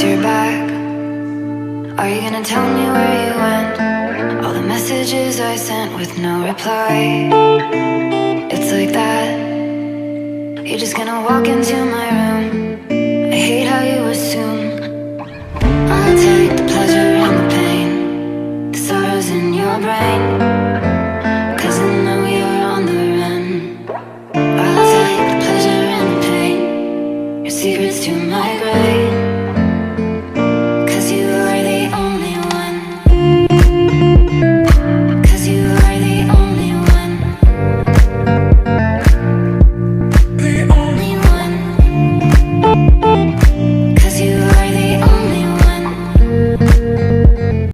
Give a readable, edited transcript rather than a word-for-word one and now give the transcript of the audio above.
you're back. Are you gonna tell me where you went? All the messages I sent with no reply. It's like that. You're just gonna walk into my room. I hate how you assume I'll take the pleasure and the pain, the sorrows in your brain.